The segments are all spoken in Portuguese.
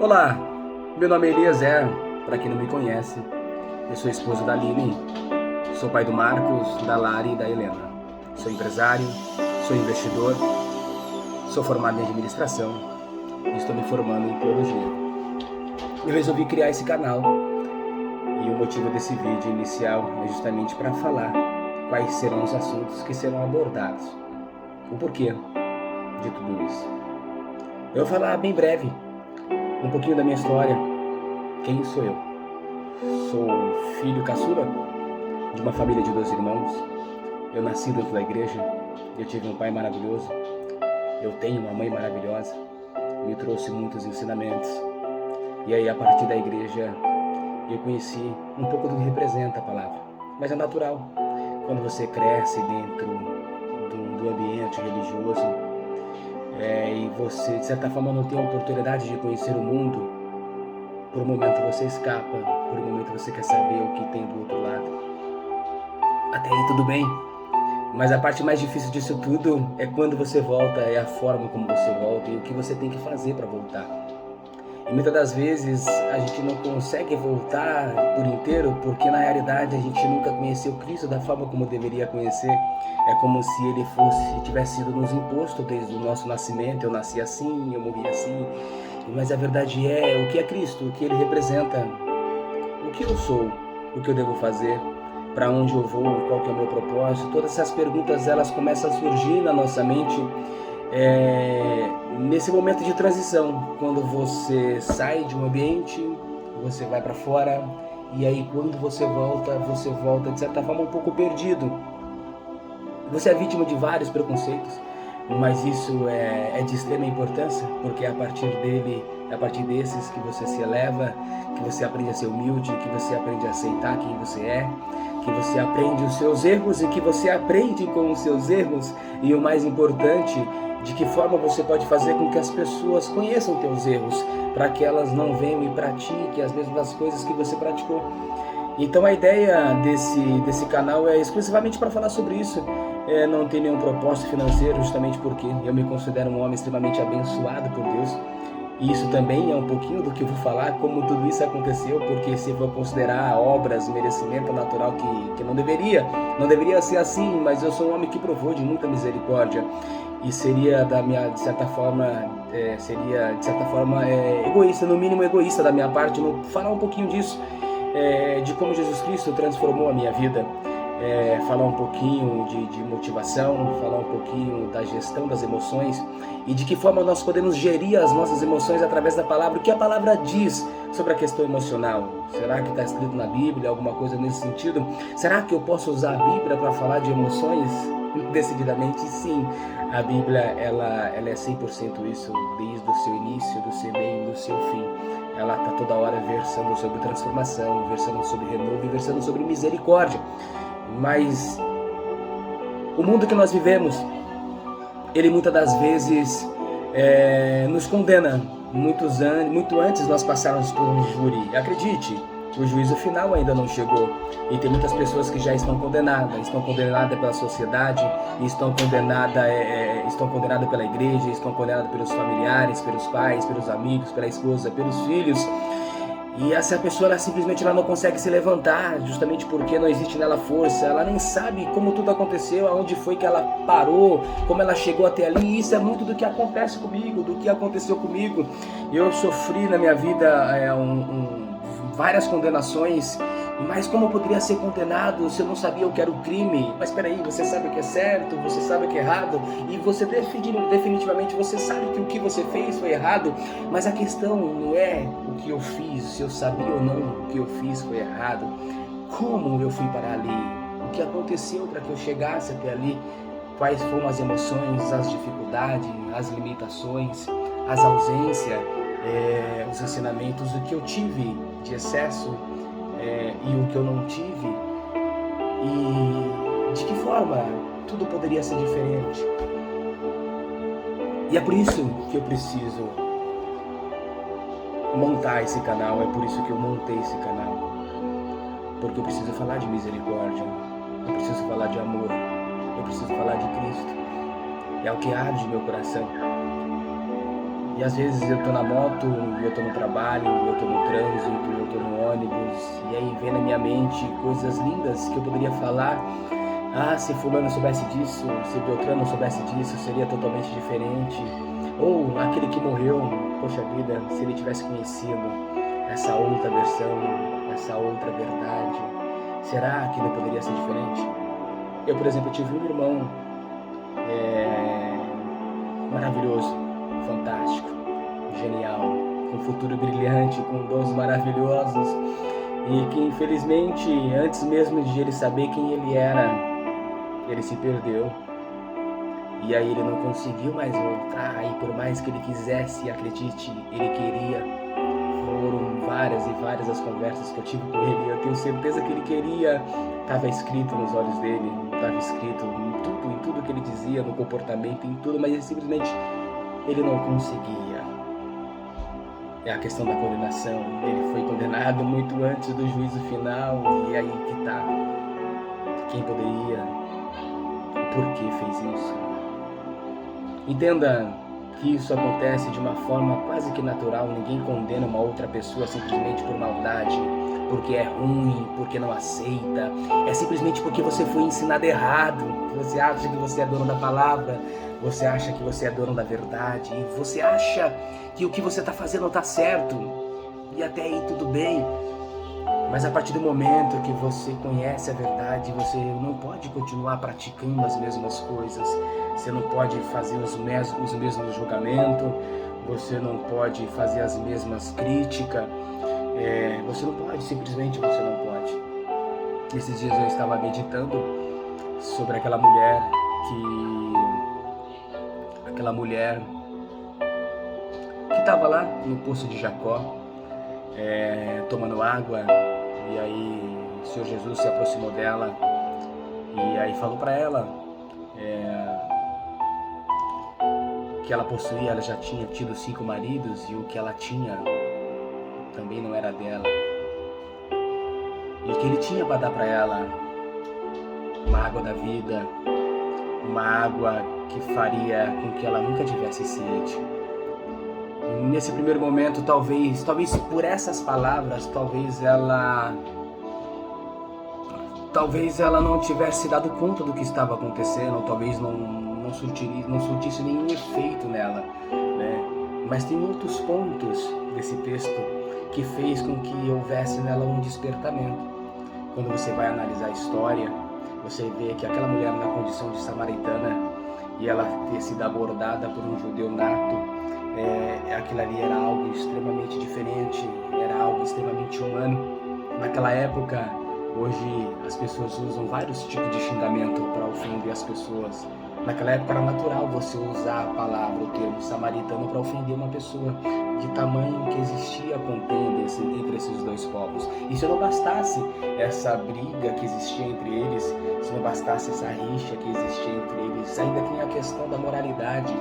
Olá, meu nome é Eliezer, para quem não me conhece, eu sou esposo da Aline, sou pai do Marcos, da Lari e da Helena. Sou empresário, sou investidor, sou formado em administração e estou me formando em teologia. Eu resolvi criar esse canal e o motivo desse vídeo inicial é justamente para falar quais serão os assuntos que serão abordados, o porquê de tudo isso. Eu vou falar bem breve um pouquinho da minha história. Quem sou eu? Sou filho caçula de uma família de 2 irmãos. Eu nasci dentro da igreja, eu tive um pai maravilhoso, eu tenho uma mãe maravilhosa, me trouxe muitos ensinamentos. E aí, a partir da igreja, eu conheci um pouco do que representa a palavra. Mas é natural, quando você cresce dentro do ambiente religioso, e você, de certa forma, não tem a oportunidade de conhecer o mundo, por um momento você escapa, por um momento você quer saber o que tem do outro lado. Até aí tudo bem, mas a parte mais difícil disso tudo é quando você volta, é a forma como você volta e o que você tem que fazer para voltar. E muitas das vezes a gente não consegue voltar por inteiro porque na realidade a gente nunca conheceu Cristo da forma como deveria conhecer. É como se ele tivesse sido nos imposto desde o nosso nascimento. Eu nasci assim, eu morri assim. Mas a verdade é o que é Cristo, o que ele representa, o que eu sou, o que eu devo fazer, para onde eu vou, qual que é o meu propósito. Todas essas perguntas elas começam a surgir na nossa mente nesse momento de transição, quando você sai de um ambiente, você vai para fora, e aí quando você volta de certa forma um pouco perdido. Você é vítima de vários preconceitos, mas isso é de extrema importância, porque é a partir desses que você se eleva, que você aprende a ser humilde, que você aprende a aceitar quem você é, que você aprende os seus erros e que você aprende com os seus erros, e o mais importante, de que forma você pode fazer com que as pessoas conheçam teus erros, para que elas não venham e pratiquem as mesmas coisas que você praticou. Então a ideia desse canal é exclusivamente para falar sobre isso. Não tem nenhum propósito financeiro, justamente porque eu me considero um homem extremamente abençoado por Deus. E isso também é um pouquinho do que eu vou falar, como tudo isso aconteceu, porque se for considerar obras, merecimento natural que não deveria ser assim, mas eu sou um homem que provou de muita misericórdia. E seria de certa forma egoísta, no mínimo egoísta da minha parte, não falar um pouquinho disso, de como Jesus Cristo transformou a minha vida. Falar um pouquinho de motivação, falar um pouquinho da gestão das emoções e de que forma nós podemos gerir as nossas emoções através da palavra. O que a palavra diz sobre a questão emocional? Será que está escrito na Bíblia alguma coisa nesse sentido? Será que eu posso usar a Bíblia para falar de emoções? Decididamente sim. A Bíblia ela é 100% isso, desde o seu início, do seu meio, do seu fim. Ela está toda hora versando sobre transformação, versando sobre renovo e versando sobre misericórdia. Mas o mundo que nós vivemos, ele muitas das vezes nos condena. Muito antes nós passarmos por um júri. Acredite, o juízo final ainda não chegou. E tem muitas pessoas que já estão condenadas pela sociedade, estão condenadas pela igreja, estão condenadas pelos familiares, pelos pais, pelos amigos, pela esposa, pelos filhos. E essa pessoa ela não consegue se levantar, justamente porque não existe nela força. Ela nem sabe como tudo aconteceu, aonde foi que ela parou, como ela chegou até ali. E isso é muito do que acontece comigo, do que aconteceu comigo. Eu sofri na minha vida várias condenações, mas como eu poderia ser condenado se eu não sabia o que era o crime? Mas espera aí, você sabe o que é certo, você sabe o que é errado, e você definitivamente você sabe que o que você fez foi errado, mas a questão não é o que eu fiz, se eu sabia ou não o que eu fiz foi errado, como eu fui parar ali, o que aconteceu para que eu chegasse até ali, quais foram as emoções, as dificuldades, as limitações, as ausências, os ensinamentos, o que eu tive de excesso e o que eu não tive, e de que forma tudo poderia ser diferente. E é por isso que eu preciso montar esse canal, é por isso que eu montei esse canal, porque eu preciso falar de misericórdia, eu preciso falar de amor, eu preciso falar de Cristo, é o que arde meu coração. E E às vezes eu tô na moto, eu tô no trabalho, eu tô no trânsito, eu tô no ônibus, e aí vem na minha mente coisas lindas que eu poderia falar. Ah, se fulano soubesse disso, se Beltrano soubesse disso, seria totalmente diferente. Ou aquele que morreu, poxa vida, se ele tivesse conhecido essa outra versão, essa outra verdade, será que não poderia ser diferente? Eu, por exemplo, tive um irmão maravilhoso, fantástico, genial, com futuro brilhante, com dons maravilhosos, e que infelizmente, antes mesmo de ele saber quem ele era, ele se perdeu. E aí ele não conseguiu mais voltar, e por mais que ele quisesse, acredite, ele queria. Foram várias e várias as conversas que eu tive com ele, eu tenho certeza que ele queria, estava escrito nos olhos dele, estava escrito em tudo que ele dizia, no comportamento, em tudo, mas ele simplesmente não conseguia. É a questão da condenação, ele foi condenado muito antes do juízo final, e aí que tá, quem poderia, o porquê fez isso. Entenda que isso acontece de uma forma quase que natural. Ninguém condena uma outra pessoa simplesmente por maldade, porque é ruim, porque não aceita. É simplesmente porque você foi ensinado errado. Você acha que você é dono da palavra, você acha que você é dono da verdade, e você acha que o que você está fazendo está certo, e até aí tudo bem. Mas a partir do momento que você conhece a verdade, você não pode continuar praticando as mesmas coisas. Você não pode fazer os mesmos julgamentos, você não pode fazer as mesmas críticas, você não pode, simplesmente você não pode. Esses dias eu estava meditando sobre aquela mulher que estava lá no poço de Jacó, tomando água, e aí o Senhor Jesus se aproximou dela e aí falou para ela que ela possuía, ela já tinha tido 5 maridos, e o que ela tinha também não era dela, e o que ele tinha para dar para ela, uma água da vida, uma água que faria com que ela nunca tivesse sede. E nesse primeiro momento, talvez por essas palavras, talvez ela não tivesse dado conta do que estava acontecendo, talvez não surtisse nenhum efeito nela, né? Mas tem outros pontos desse texto que fez com que houvesse nela um despertamento. Quando você vai analisar a história, você vê que aquela mulher na condição de samaritana, e ela ter sido abordada por um judeu nato, aquilo ali era algo extremamente diferente, era algo extremamente humano. Naquela época, hoje as pessoas usam vários tipos de xingamento para ofender as pessoas. Naquela época era natural você usar a palavra, o termo samaritano, para ofender uma pessoa, de tamanho que existia a contenda entre esses dois povos. E se não bastasse essa briga que existia entre eles, se não bastasse essa rixa que existia entre eles, ainda tem a questão da moralidade.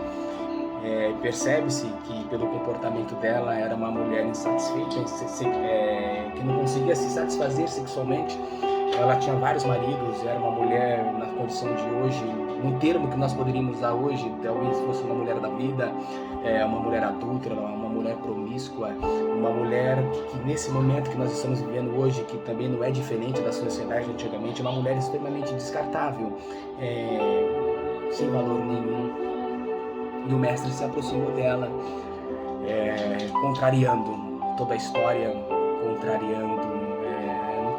Percebe-se que pelo comportamento dela era uma mulher insatisfeita, que não conseguia se satisfazer sexualmente. Ela tinha vários maridos, era uma mulher na condição de hoje, um termo que nós poderíamos usar hoje, talvez fosse uma mulher da vida, uma mulher adúltera, uma mulher promíscua, uma mulher que nesse momento que nós estamos vivendo hoje, que também não é diferente da sociedade antigamente, uma mulher extremamente descartável, sem valor nenhum. E o mestre se aproximou dela, contrariando toda a história, contrariando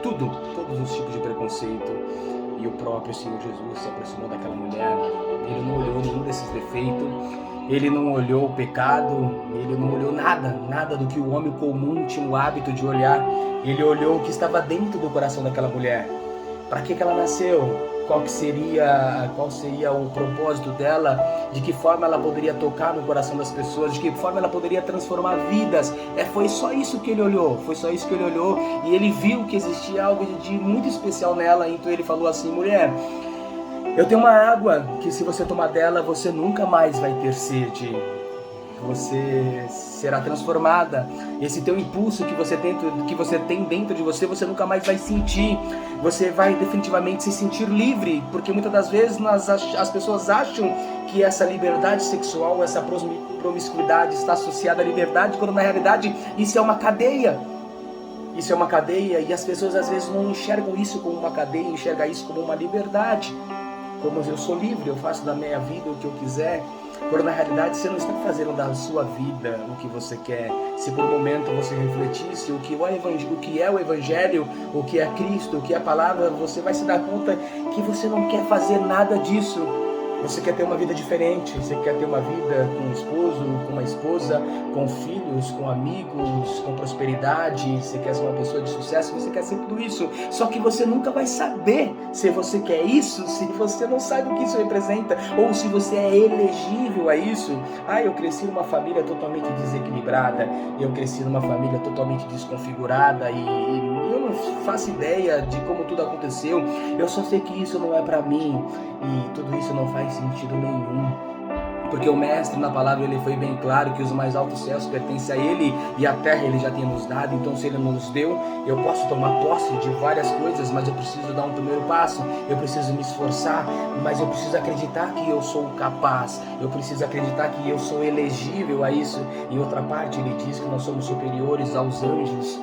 todos os tipos de preconceito. E o próprio Senhor Jesus se aproximou daquela mulher. Ele não olhou nenhum desses defeitos, ele não olhou o pecado, ele não olhou nada do que o homem comum tinha o hábito de olhar. Ele olhou o que estava dentro do coração daquela mulher. Para que ela nasceu? Qual seria o propósito dela? De que forma ela poderia tocar no coração das pessoas? De que forma ela poderia transformar vidas? Foi só isso que ele olhou. E ele viu que existia algo de muito especial nela. Então ele falou assim: mulher, eu tenho uma água que se você tomar dela, você nunca mais vai ter sede. Você será transformada. Esse teu impulso que você tem dentro de você, você nunca mais vai sentir. Você vai definitivamente se sentir livre, porque muitas das vezes as pessoas acham que essa liberdade sexual, essa promiscuidade está associada à liberdade, quando na realidade isso é uma cadeia. Isso é uma cadeia e as pessoas às vezes não enxergam isso como uma cadeia, enxergam isso como uma liberdade. Como eu sou livre, eu faço da minha vida o que eu quiser. Quando na realidade você não está fazendo da sua vida o que você quer. Se por um momento você refletisse o que é o Evangelho, o que é Cristo, o que é a palavra, você vai se dar conta que você não quer fazer nada disso. Você quer ter uma vida diferente, você quer ter uma vida com um esposo, com uma esposa, com filhos, com amigos, com prosperidade, você quer ser uma pessoa de sucesso, você quer ser tudo isso. Só que você nunca vai saber se você quer isso, se você não sabe o que isso representa, ou se você é elegível a isso. Eu cresci numa família totalmente desequilibrada, eu cresci numa família totalmente desconfigurada e eu não faço ideia de como tudo aconteceu. Eu só sei que isso não é pra mim e tudo isso não faz sentido nenhum. Porque o mestre na palavra ele foi bem claro que os mais altos céus pertencem a ele e a terra ele já tem nos dado. Então se ele nos deu, eu posso tomar posse de várias coisas, mas eu preciso dar um primeiro passo, eu preciso me esforçar, mas eu preciso acreditar que eu sou capaz, eu preciso acreditar que eu sou elegível a isso. Em outra parte ele diz que nós somos superiores aos anjos.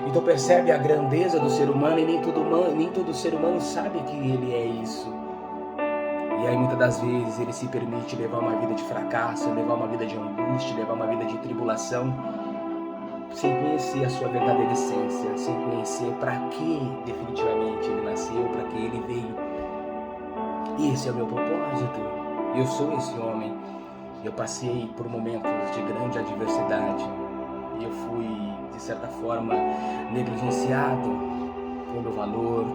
Então percebe a grandeza do ser humano e nem todo ser humano sabe que ele é isso. E aí muitas das vezes ele se permite levar uma vida de fracasso, levar uma vida de angústia, levar uma vida de tribulação, sem conhecer a sua verdadeira essência, sem conhecer para que definitivamente ele nasceu, para que ele veio. E esse é o meu propósito. Eu sou esse homem. Eu passei por momentos de grande adversidade. Eu fui, de certa forma, negligenciado o meu valor,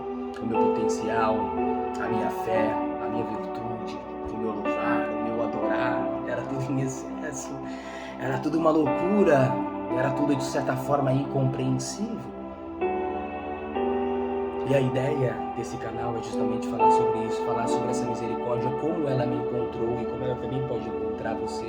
o meu potencial, a minha fé, a minha virtude, o meu louvar, o meu adorar. Era tudo em excesso, era tudo uma loucura, era tudo de certa forma incompreensível. E a ideia desse canal é justamente falar sobre isso, falar sobre essa misericórdia, como ela me encontrou e como ela também pode encontrar você.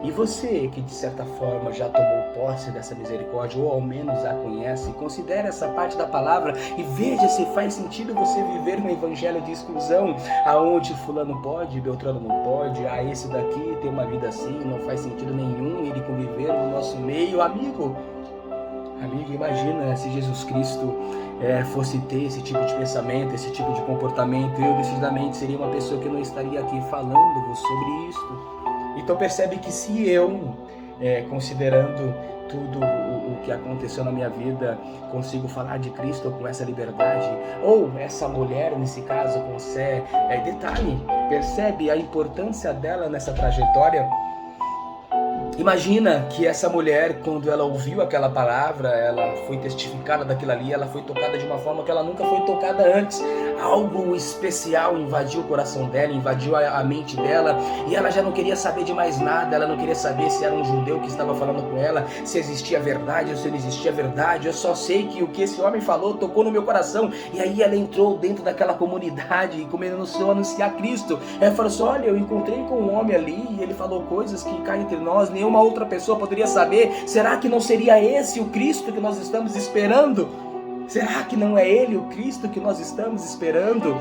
E você que de certa forma já tomou posse dessa misericórdia, ou ao menos a conhece, considere essa parte da palavra e veja se faz sentido você viver um evangelho de exclusão, aonde fulano pode, Beltrano não pode, esse daqui tem uma vida assim, não faz sentido nenhum ele conviver no nosso meio. Amigo, imagina se Jesus Cristo fosse ter esse tipo de pensamento, esse tipo de comportamento, eu decididamente seria uma pessoa que não estaria aqui falando sobre isso. Então percebe que se eu, considerando tudo o que aconteceu na minha vida, consigo falar de Cristo com essa liberdade, ou essa mulher nesse caso consegue, detalhe, percebe a importância dela nessa trajetória. Imagina que essa mulher, quando ela ouviu aquela palavra, ela foi testificada daquilo ali, ela foi tocada de uma forma que ela nunca foi tocada antes. Algo especial invadiu o coração dela, invadiu a mente dela, e ela já não queria saber de mais nada, ela não queria saber se era um judeu que estava falando com ela, se existia verdade ou se não existia verdade. Eu só sei que o que esse homem falou tocou no meu coração, e aí ela entrou dentro daquela comunidade e começou a anunciar Cristo. Ela falou assim: olha, eu encontrei com um homem ali e ele falou coisas que cá entre nós nenhuma outra pessoa poderia saber. Será que não seria esse o Cristo que nós estamos esperando? Será que não é ele o Cristo que nós estamos esperando?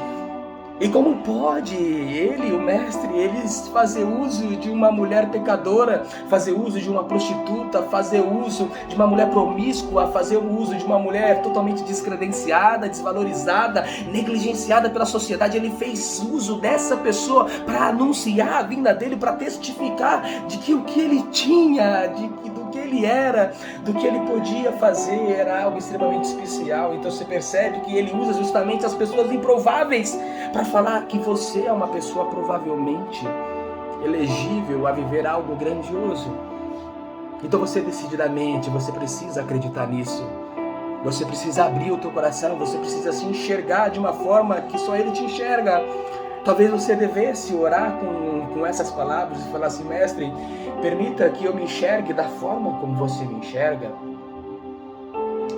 E como pode ele, o mestre, eles fazer uso de uma mulher pecadora, fazer uso de uma prostituta, fazer uso de uma mulher promíscua, fazer uso de uma mulher totalmente descredenciada, desvalorizada, negligenciada pela sociedade? Ele fez uso dessa pessoa para anunciar a vinda dele, para testificar de que o que ele tinha, do que ele era, do que ele podia fazer, era algo extremamente especial. Então você percebe que ele usa justamente as pessoas improváveis para falar que você é uma pessoa provavelmente elegível a viver algo grandioso. Então você decididamente, você precisa acreditar nisso. Você precisa abrir o teu coração, você precisa se enxergar de uma forma que só ele te enxerga. Talvez você devesse orar com essas palavras e falar assim: mestre, permita que eu me enxergue da forma como você me enxerga.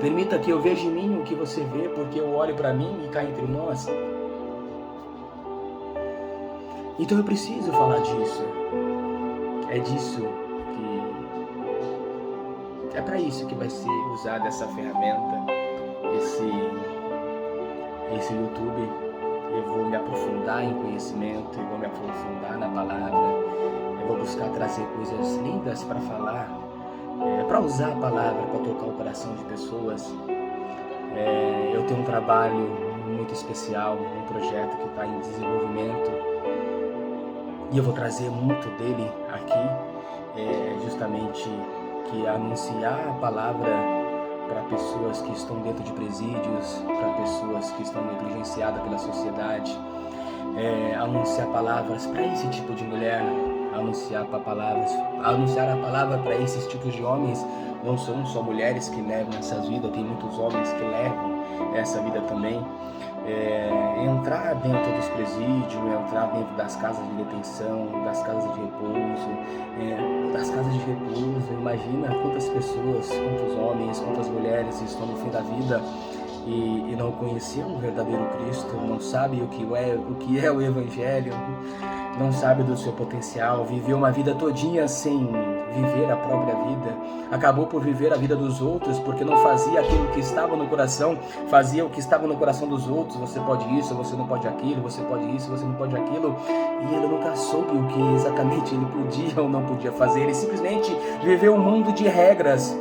Permita que eu veja em mim o que você vê, porque eu olho para mim e cá entre nós. Então eu preciso falar disso. É disso que... é para isso que vai ser usada essa ferramenta, esse YouTube. eu vou me aprofundar em conhecimento, eu vou me aprofundar na palavra, eu vou buscar trazer coisas lindas para falar, para usar a palavra para tocar o coração de pessoas. Eu tenho um trabalho muito especial, um projeto que está em desenvolvimento e eu vou trazer muito dele aqui, justamente que anunciar a palavra para pessoas que estão dentro de presídios, para pessoas que estão negligenciadas pela sociedade, anunciar palavras para esse tipo de mulher, anunciar a palavra para esses tipos de homens. Não são só mulheres que levam essas vidas, tem muitos homens que levam essa vida também. Entrar dentro dos presídios, entrar dentro das casas de detenção, das casas de repouso, imagina quantas pessoas, quantos homens, quantas mulheres estão no fim da vida e não conheciam o verdadeiro Cristo, não sabem o que é o Evangelho, não sabe do seu potencial, viveu uma vida todinha sem viver a própria vida, acabou por viver a vida dos outros, porque não fazia aquilo que estava no coração, fazia o que estava no coração dos outros. Você pode isso, você não pode aquilo, você pode isso, você não pode aquilo, e ele nunca soube o que exatamente ele podia ou não podia fazer. Ele simplesmente viveu um mundo de regras.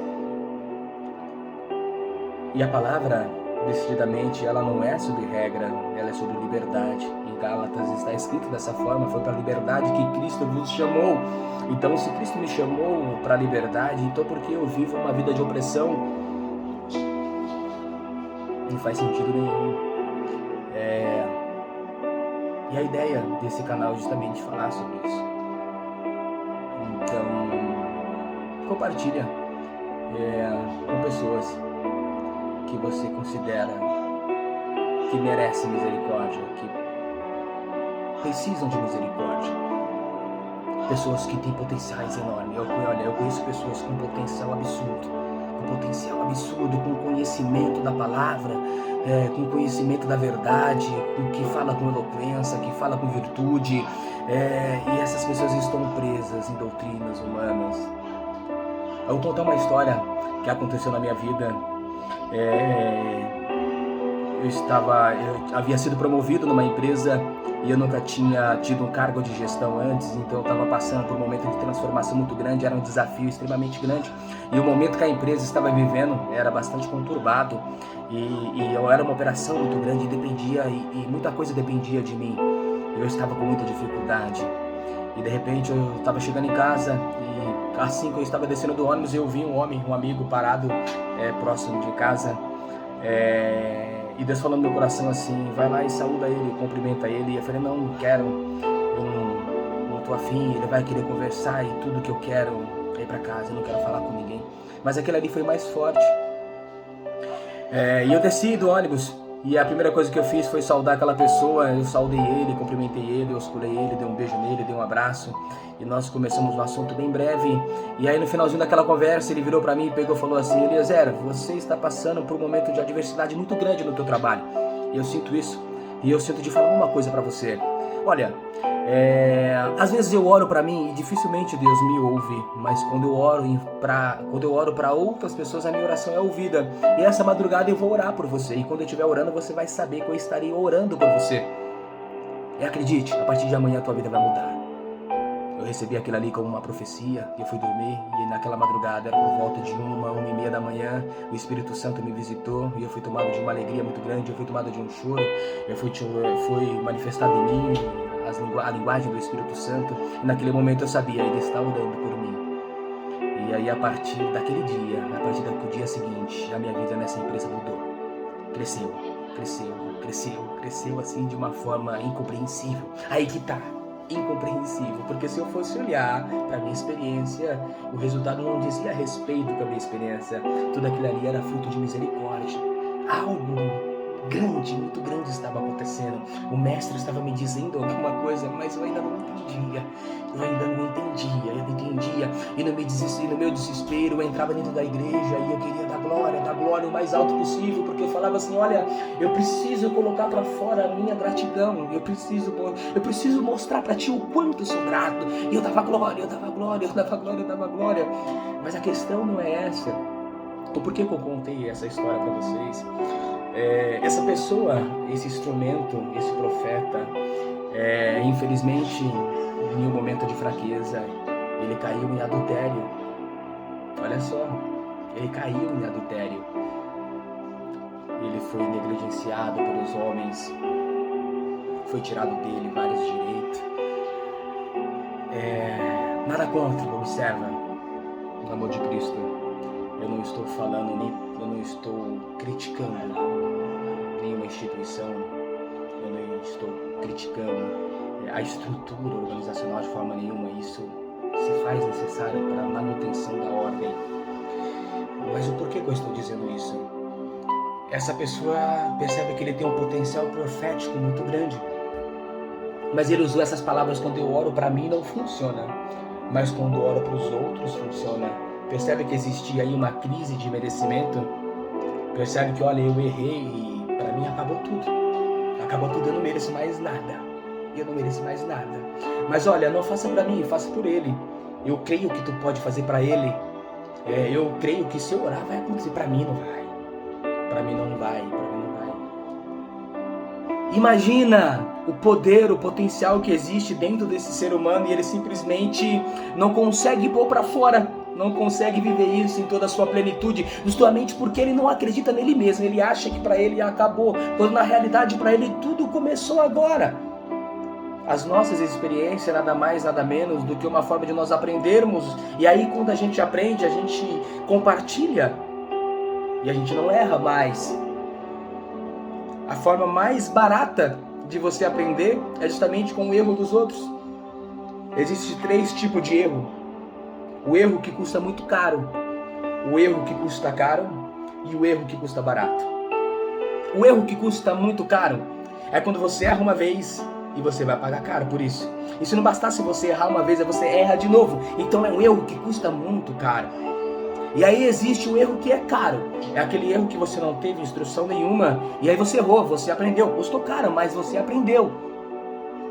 E a palavra, decididamente, ela não é sobre regra, ela é sobre liberdade. Em Gálatas está escrito dessa forma: foi para a liberdade que Cristo vos chamou. Então, se Cristo me chamou para a liberdade, então por que eu vivo uma vida de opressão? Não faz sentido nenhum. E a ideia desse canal é justamente falar sobre isso. Então, compartilha com pessoas que você considera que merecem misericórdia, que precisam de misericórdia. Pessoas que têm potenciais enormes. Eu conheço pessoas com potencial absurdo, com conhecimento da palavra, com conhecimento da verdade, que fala com eloquência, que fala com virtude, e essas pessoas estão presas em doutrinas humanas. Eu vou contar uma história que aconteceu na minha vida. Eu havia sido promovido numa empresa e eu nunca tinha tido um cargo de gestão antes, então eu estava passando por um momento de transformação muito grande, era um desafio extremamente grande, e o momento que a empresa estava vivendo era bastante conturbado, e eu era uma operação muito grande, e muita coisa dependia de mim, e eu estava com muita dificuldade, e de repente eu estava chegando em casa, e assim que eu estava descendo do ônibus, eu vi um amigo parado próximo de casa, e Deus falando no meu coração assim: vai lá e saúda ele, cumprimenta ele. E eu falei: não quero, eu não tô afim, ele vai querer conversar, e tudo que eu quero é ir pra casa, eu não quero falar com ninguém. Mas aquele ali foi mais forte, e eu desci do ônibus, e a primeira coisa que eu fiz foi saudar aquela pessoa. Eu saudei ele, cumprimentei ele, eu esculei ele, dei um beijo nele, dei um abraço, e nós começamos um assunto bem breve. E aí no finalzinho daquela conversa ele virou para mim e pegou e falou assim: Eliezer, você está passando por um momento de adversidade muito grande no teu trabalho, e eu sinto isso, e eu sinto de falar uma coisa para você. Olha, às vezes eu oro para mim e dificilmente Deus me ouve, mas quando eu oro para outras pessoas, a minha oração é ouvida. E essa madrugada eu vou orar por você, e quando eu estiver orando, você vai saber que eu estarei orando por você. E acredite, a partir de amanhã a tua vida vai mudar. Eu recebi aquilo ali como uma profecia, e eu fui dormir, e naquela madrugada, era por volta de 1h30 da manhã, o Espírito Santo me visitou, e eu fui tomado de uma alegria muito grande, eu fui tomado de um choro, foi manifestado em mim a linguagem do Espírito Santo, e naquele momento eu sabia: ele está orando por mim. E aí, a partir daquele dia, a partir do dia seguinte, a minha vida nessa empresa mudou, cresceu assim de uma forma incompreensível. Aí que tá, incompreensível, porque se eu fosse olhar para a minha experiência, o resultado não dizia a respeito com a minha experiência, tudo aquilo ali era fruto de misericórdia. Algo grande, muito grande estava acontecendo. O mestre estava me dizendo alguma coisa, mas eu ainda não entendia. E no meu desespero, eu entrava dentro da igreja e eu queria dar glória o mais alto possível, porque eu falava assim: olha, eu preciso colocar para fora a minha gratidão, eu preciso mostrar para ti o quanto eu sou grato. E eu dava glória. Mas a questão não é essa. O porquê que eu contei essa história para vocês? Essa pessoa, esse instrumento, esse profeta, infelizmente, em um momento de fraqueza, ele caiu em adultério. Olha só, ele caiu em adultério. Ele foi negligenciado pelos homens, foi tirado dele vários direitos. Nada contra, observa, no amor de Cristo. Eu não estou falando, eu não estou criticando nenhuma instituição, eu não estou criticando a estrutura organizacional de forma nenhuma. Isso se faz necessário para a manutenção da ordem. Mas o porquê que eu estou dizendo isso? Essa pessoa percebe que ele tem um potencial profético muito grande. Mas ele usou essas palavras: quando eu oro para mim não funciona, mas quando eu oro para os outros funciona. Percebe que existia aí uma crise de merecimento? Percebe que, olha, eu errei e para mim acabou tudo. Acabou tudo, eu não mereço mais nada. Eu não mereço mais nada. Mas olha, não faça para mim, faça por ele. Eu creio que tu pode fazer para ele. Eu creio que se eu orar vai acontecer. Para mim não vai. Para mim não vai. Para mim não vai. Imagina o poder, o potencial que existe dentro desse ser humano e ele simplesmente não consegue pôr para fora. Não consegue viver isso em toda a sua plenitude, justamente porque ele não acredita nele mesmo. Ele acha que para ele acabou, quando na realidade para ele tudo começou agora. As nossas experiências nada mais, nada menos do que uma forma de nós aprendermos. E aí quando a gente aprende, a gente compartilha e a gente não erra mais. A forma mais barata de você aprender é justamente com o erro dos outros. Existem 3 tipos de erro. O erro que custa muito caro, o erro que custa caro e o erro que custa barato. O erro que custa muito caro é quando você erra uma vez e você vai pagar caro por isso. E se não bastasse você errar uma vez, você erra de novo. Então é um erro que custa muito caro. E aí existe o erro que é caro. É aquele erro que você não teve instrução nenhuma e aí você errou, você aprendeu. Custou caro, mas você aprendeu.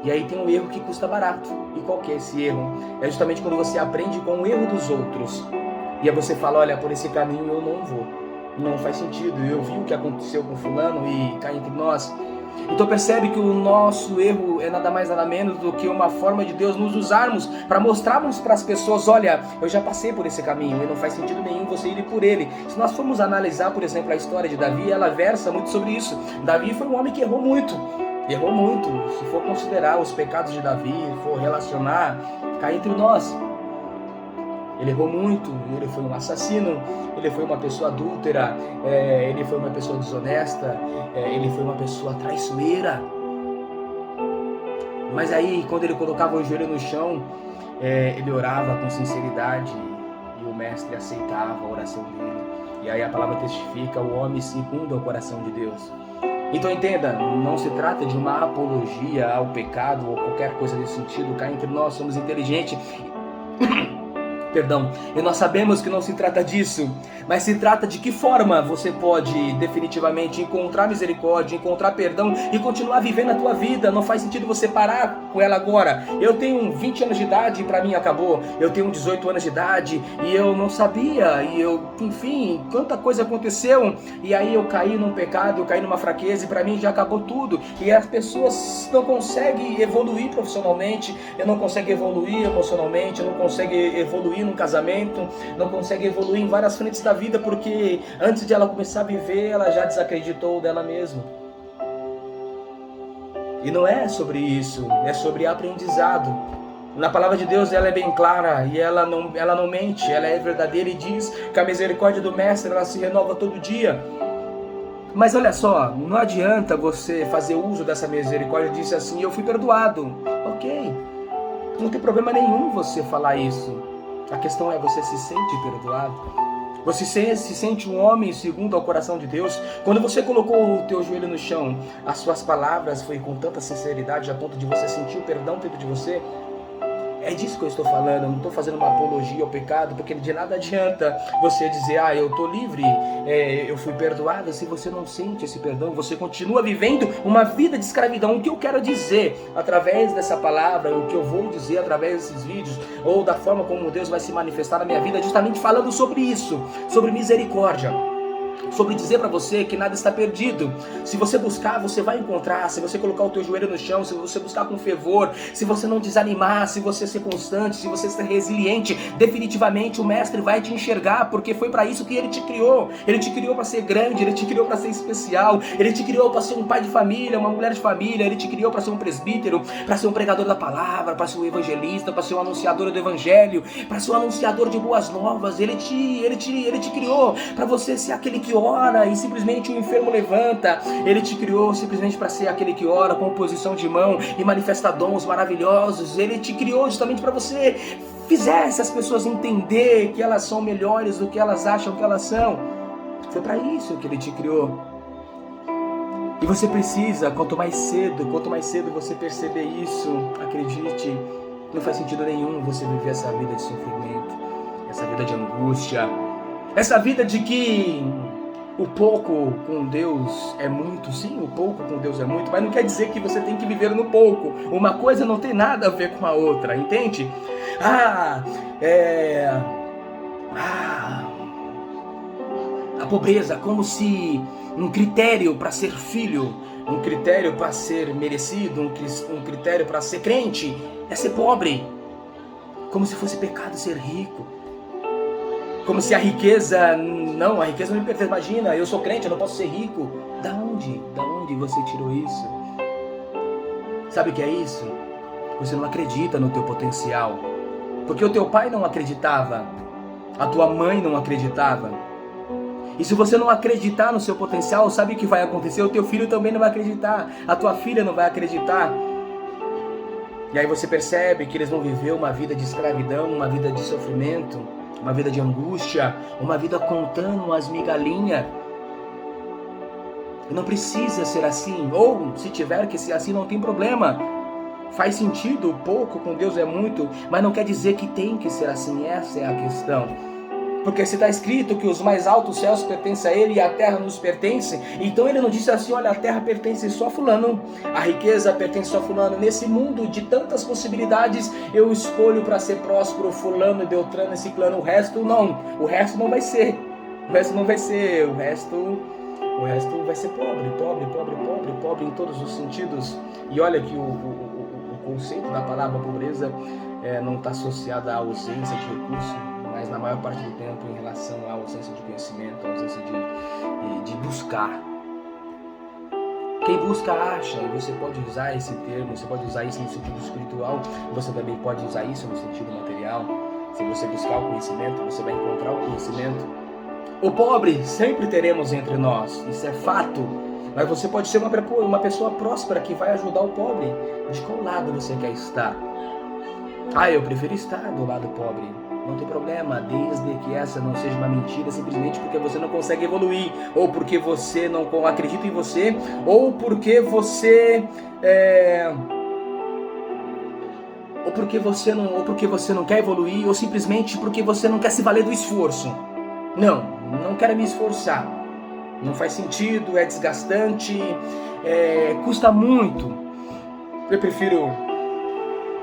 E aí tem um erro que custa barato. E qual que é esse erro? É justamente quando você aprende com o erro dos outros. E aí você fala, olha, por esse caminho eu não vou. Não faz sentido. Eu vi o que aconteceu com fulano e cá entre nós. Então percebe que o nosso erro é nada mais nada menos do que uma forma de Deus nos usarmos para mostrarmos para as pessoas, olha, eu já passei por esse caminho e não faz sentido nenhum você ir por ele. Se nós formos analisar, por exemplo, a história de Davi, ela versa muito sobre isso. Davi foi um homem que errou muito. Errou muito. Se for considerar os pecados de Davi, for relacionar, cá entre nós, ele errou muito. Ele foi um assassino, ele foi uma pessoa adúltera, ele foi uma pessoa desonesta, ele foi uma pessoa traiçoeira. Mas aí, quando ele colocava o joelho no chão, ele orava com sinceridade e o mestre aceitava a oração dele. E aí a palavra testifica, o homem segundo o coração de Deus. Então entenda, não se trata de uma apologia ao pecado ou qualquer coisa nesse sentido. Cá entre nós somos inteligentes. Perdão, e nós sabemos que não se trata disso, mas se trata de que forma você pode definitivamente encontrar misericórdia, encontrar perdão e continuar vivendo a tua vida. Não faz sentido você parar com ela agora. Eu tenho 20 anos de idade e para mim acabou. Eu tenho 18 anos de idade e eu não sabia, e enfim, tanta coisa aconteceu e aí eu caí num pecado, eu caí numa fraqueza e para mim já acabou tudo. E as pessoas não conseguem evoluir profissionalmente, eu não consigo evoluir emocionalmente, eu não consigo evoluir num casamento, não consegue evoluir em várias frentes da vida, porque antes de ela começar a viver, ela já desacreditou dela mesma. E não é sobre isso, é sobre aprendizado. Na palavra de Deus ela é bem clara e ela não mente, ela é verdadeira e diz que a misericórdia do Mestre ela se renova todo dia. Mas olha só, não adianta você fazer uso dessa misericórdia e dizer assim, eu fui perdoado. Ok, não tem problema nenhum você falar isso. A questão é, você se sente perdoado? Você se sente um homem segundo ao coração de Deus? Quando você colocou o teu joelho no chão, as suas palavras foi com tanta sinceridade a ponto de você sentir o perdão dentro de você? É disso que eu estou falando, eu não estou fazendo uma apologia ao pecado, porque de nada adianta você dizer, eu estou livre, eu fui perdoado, se você não sente esse perdão, você continua vivendo uma vida de escravidão. O que eu quero dizer através dessa palavra, o que eu vou dizer através desses vídeos, ou da forma como Deus vai se manifestar na minha vida, é justamente falando sobre isso, sobre misericórdia. Sobre dizer para você que nada está perdido. Se você buscar, você vai encontrar. Se você colocar o teu joelho no chão, se você buscar com fervor, se você não desanimar, se você ser constante, se você ser resiliente, definitivamente o Mestre vai te enxergar, porque foi para isso que Ele te criou. Ele te criou para ser grande, Ele te criou para ser especial, Ele te criou para ser um pai de família, uma mulher de família, Ele te criou para ser um presbítero, para ser um pregador da palavra, para ser um evangelista, para ser um anunciador do evangelho, para ser um anunciador de boas novas. Ele te criou para você ser aquele que ora e simplesmente o enfermo levanta. Ele te criou simplesmente para ser aquele que ora com posição de mão e manifesta dons maravilhosos. Ele te criou justamente para você fizesse as pessoas entender que elas são melhores do que elas acham que elas são. Foi para isso que Ele te criou. E você precisa, quanto mais cedo você perceber isso, acredite, não faz sentido nenhum você viver essa vida de sofrimento, essa vida de angústia, essa vida de que o pouco com Deus é muito. Sim, o pouco com Deus é muito, mas não quer dizer que você tem que viver no pouco. Uma coisa não tem nada a ver com a outra, entende? A pobreza como se um critério para ser filho, um critério para ser merecido, um critério para ser crente é ser pobre. Como se fosse pecado ser rico. Como se a riqueza não me pertence. Imagina, eu sou crente, eu não posso ser rico. Da onde você tirou isso? Sabe o que é isso? Você não acredita no teu potencial. Porque o teu pai não acreditava, a tua mãe não acreditava. E se você não acreditar no seu potencial, sabe o que vai acontecer? O teu filho também não vai acreditar, a tua filha não vai acreditar. E aí você percebe que eles vão viver uma vida de escravidão, uma vida de sofrimento, uma vida de angústia, uma vida contando as migalhinhas. E não precisa ser assim, ou se tiver que ser assim, não tem problema. Faz sentido, pouco com Deus é muito, mas não quer dizer que tem que ser assim, essa é a questão. Porque se está escrito que os mais altos céus pertencem a Ele e a terra nos pertence, então Ele não disse assim, olha, a terra pertence só a fulano, a riqueza pertence só a fulano. Nesse mundo de tantas possibilidades, eu escolho para ser próspero fulano, Beltrano, Ciclano, o resto não vai ser, o resto vai ser pobre em todos os sentidos. E olha que o conceito da palavra pobreza não está associado à ausência de recurso, mas na maior parte do tempo em relação à ausência de conhecimento, à ausência de buscar. Quem busca acha, e você pode usar esse termo, você pode usar isso no sentido espiritual, você também pode usar isso no sentido material. Se você buscar o conhecimento, você vai encontrar o conhecimento. O pobre sempre teremos entre nós, isso é fato, mas você pode ser uma pessoa próspera que vai ajudar o pobre. De qual lado você quer estar? Eu prefiro estar do lado pobre. Não tem problema, desde que essa não seja uma mentira, simplesmente porque você não consegue evoluir, ou porque você não acredita em você, ou porque você não quer evoluir, ou simplesmente porque você não quer se valer do esforço. Não quero me esforçar. Não faz sentido, é desgastante, custa muito. Eu prefiro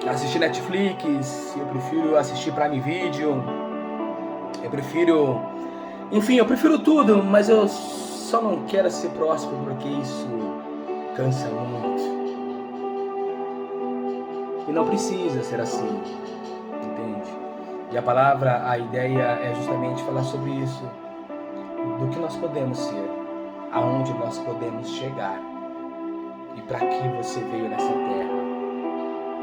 assistir Netflix, eu prefiro assistir Prime Video, eu prefiro tudo, mas eu só não quero ser próspero porque isso cansa muito. E não precisa ser assim, entende? E a ideia é justamente falar sobre isso, do que nós podemos ser, aonde nós podemos chegar e para que você veio nessa terra.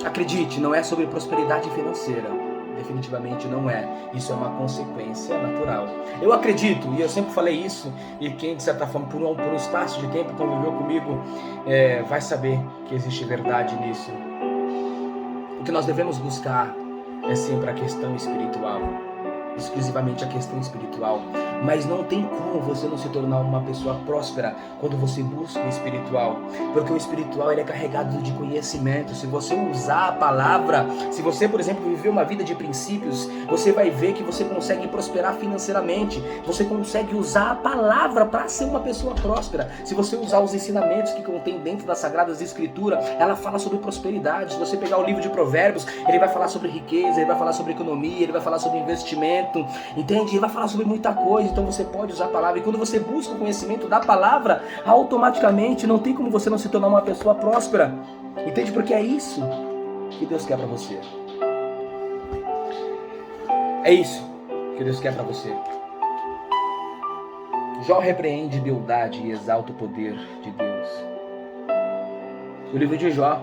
Acredite, não é sobre prosperidade financeira, definitivamente não é. Isso é uma consequência natural. Eu acredito, e eu sempre falei isso, e quem de certa forma por um espaço de tempo conviveu comigo vai saber que existe verdade nisso. O que nós devemos buscar é sempre a questão espiritual. exclusivamente a questão espiritual. Mas não tem como você não se tornar uma pessoa próspera quando você busca o espiritual. Porque o espiritual ele é carregado de conhecimento. Se você usar a palavra, se você, por exemplo, viver uma vida de princípios, você vai ver que você consegue prosperar financeiramente. Você consegue usar a palavra para ser uma pessoa próspera. Se você usar os ensinamentos que contém dentro das Sagradas Escrituras, ela fala sobre prosperidade. Se você pegar o livro de Provérbios, ele vai falar sobre riqueza, ele vai falar sobre economia, ele vai falar sobre investimento, entende? Ele vai falar sobre muita coisa. Então você pode usar a palavra, e quando você busca o conhecimento da palavra, automaticamente não tem como você não se tornar uma pessoa próspera, entende? Porque é isso que Deus quer para você. É isso que Deus quer para você. Jó repreende Bildade e exalta o poder de Deus. O livro de Jó,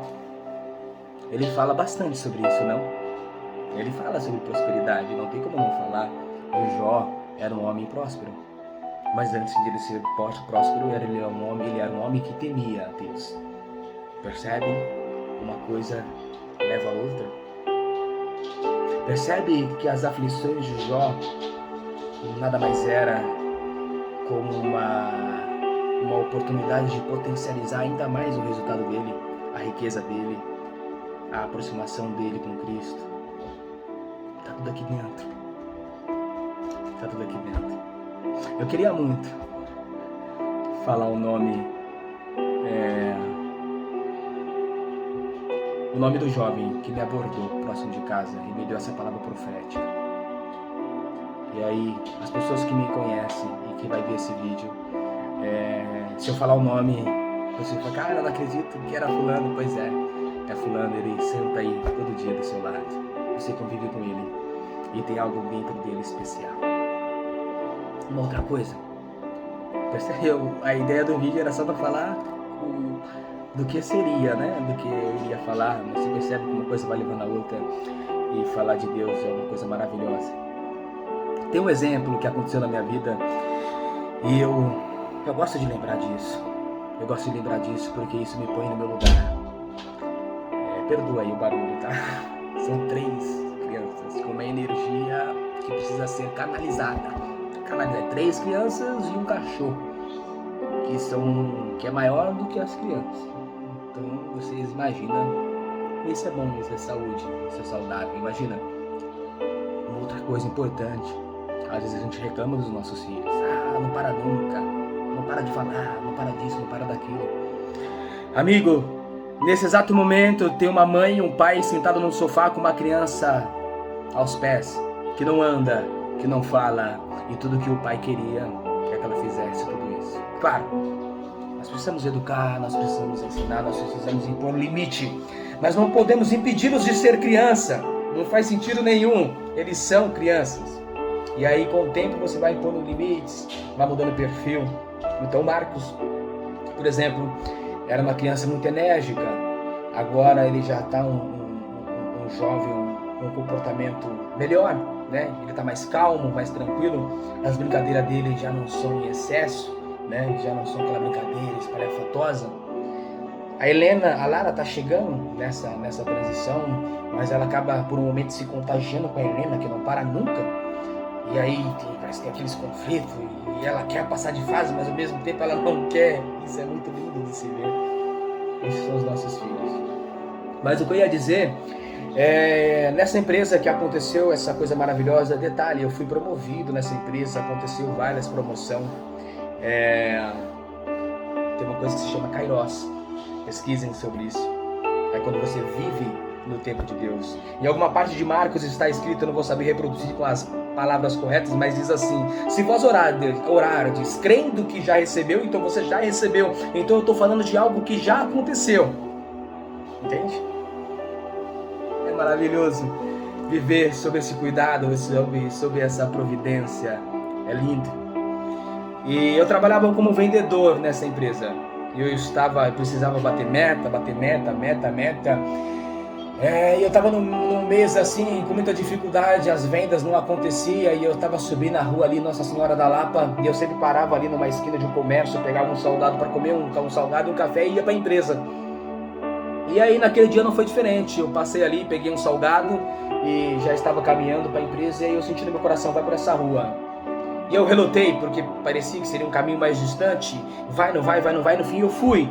ele fala bastante sobre isso, não? Ele fala sobre prosperidade, não tem como não falar. O Jó era um homem próspero, mas antes de ele ser próspero, ele era um homem que temia a Deus. Percebe? Uma coisa leva a outra. Percebe que as aflições de Jó nada mais era como uma oportunidade de potencializar ainda mais o resultado dele, a riqueza dele, a aproximação dele com Cristo. Está tudo aqui dentro. Está tudo aqui dentro. Eu queria muito falar o nome do jovem que me abordou próximo de casa e me deu essa palavra profética. E aí, as pessoas que me conhecem e que vai ver esse vídeo, se eu falar o nome, você fala, cara, eu não acredito que era fulano. Pois é fulano, ele senta aí todo dia do seu lado. Você convive com ele e tem algo dentro dele especial. Uma outra coisa, percebeu? A ideia do vídeo era só para falar do que seria, né? Do que eu iria falar, mas você percebe que uma coisa vai levando a outra, e falar de Deus é uma coisa maravilhosa. Tem um exemplo que aconteceu na minha vida e eu gosto de lembrar disso. Eu gosto de lembrar disso porque isso me põe no meu lugar. Perdoa aí o barulho, tá? São 3 crianças com uma energia que precisa ser canalizada. 3 crianças e um cachorro que é maior do que as crianças. Então vocês imaginam, isso é bom, isso é saúde, isso é saudável. Imagina. Uma outra coisa importante, às vezes a gente reclama dos nossos filhos. Não para nunca, não para de falar, não para disso, não para daquilo. Amigo, nesse exato momento tem uma mãe e um pai sentado no sofá com uma criança aos pés, que não anda, que não fala, e tudo que o pai queria é que ela fizesse tudo isso. Claro, nós precisamos educar, nós precisamos ensinar, nós precisamos impor limite, mas não podemos impedi-los de ser criança. Não faz sentido nenhum, eles são crianças. E aí com o tempo você vai impondo limites, vai mudando o perfil. Então Marcos, por exemplo, era uma criança muito enérgica, agora ele já está um jovem, um comportamento melhor, né? Ele está mais calmo, mais tranquilo, as brincadeiras dele já não são em excesso, né? Já não são aquela brincadeira espalhafatosa. A Lara está chegando nessa transição, mas ela acaba por um momento se contagiando com a Helena, que não para nunca, e aí parece que tem aqueles conflitos, e ela quer passar de fase, mas ao mesmo tempo ela não quer. Isso é muito lindo de se ver. Esses são os nossos filhos. Mas o que eu ia dizer nessa empresa que aconteceu essa coisa maravilhosa, detalhe, eu fui promovido nessa empresa, aconteceu várias promoções. Tem uma coisa que se chama Kairos, pesquisem sobre isso. É quando você vive no tempo de Deus. Em alguma parte de Marcos está escrito, eu não vou saber reproduzir com as palavras corretas, mas diz assim: se vós orardes crendo que já recebeu, então você já recebeu. Então eu estou falando de algo que já aconteceu. Entende? É maravilhoso viver sob esse cuidado, sob essa providência. É lindo. E eu trabalhava como vendedor nessa empresa. Eu precisava bater meta. E eu estava num mês assim, com muita dificuldade, as vendas não aconteciam, e eu estava subindo a rua ali, Nossa Senhora da Lapa, e eu sempre parava ali numa esquina de um comércio, pegava um salgado para comer, um salgado e um café e ia para a empresa. E aí naquele dia não foi diferente. Eu passei ali, peguei um salgado e já estava caminhando para a empresa, e aí eu senti no meu coração, vai por essa rua. E eu relutei, porque parecia que seria um caminho mais distante. Vai, não vai, vai, não vai. No fim eu fui.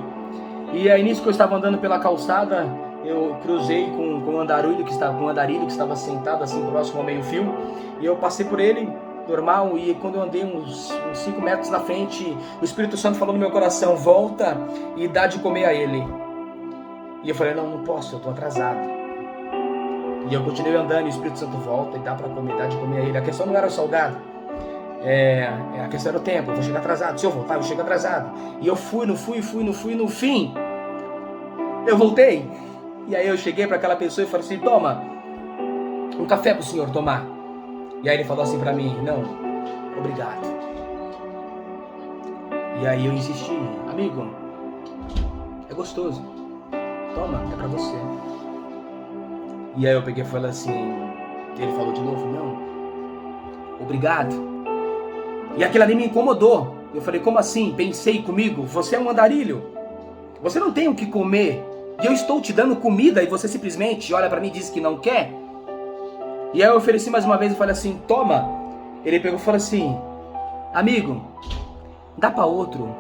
E aí nisso que eu estava andando pela calçada, eu cruzei com um andarilho que estava sentado assim próximo ao meio-fio. E eu passei por ele, normal, e quando eu andei uns 5 metros na frente, o Espírito Santo falou no meu coração, volta e dá de comer a ele. E eu falei, não posso, eu estou atrasado. E eu continuei andando, e o Espírito Santo volta e dá para comer, dá de comer a ele. A questão não era o salgado, a questão era o tempo, eu vou chegar atrasado. Se eu voltar, eu chego atrasado. E eu fui, no fim, eu voltei. E aí eu cheguei para aquela pessoa e falei assim, toma, um café para o senhor tomar. E aí ele falou assim para mim, não, obrigado. E aí eu insisti, amigo, é gostoso, toma, é para você. E aí eu peguei e falei assim, ele falou de novo, não, obrigado. E aquilo ali me incomodou. Eu falei, como assim? Pensei comigo, você é um andarilho, você não tem o que comer, e eu estou te dando comida e você simplesmente olha para mim e diz que não quer. E aí eu ofereci mais uma vez e falei assim, toma. Ele pegou e falou assim, amigo, dá para outro,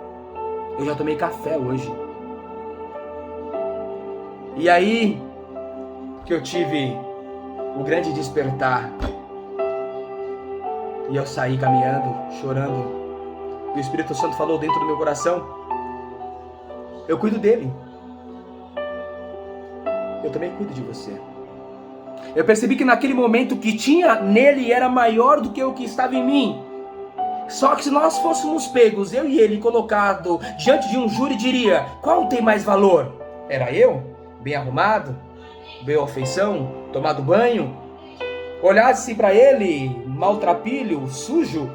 eu já tomei café hoje. E aí que eu tive o grande despertar. E eu saí caminhando, chorando. E o Espírito Santo falou dentro do meu coração, eu cuido dele. Eu também cuido de você. Eu percebi que naquele momento o que tinha nele era maior do que o que estava em mim. Só que se nós fôssemos pegos, eu e ele, colocado diante de um júri, diria, qual tem mais valor? Era eu? Bem arrumado? Boa afeição? Tomado banho? Olhasse para ele, maltrapilho, sujo,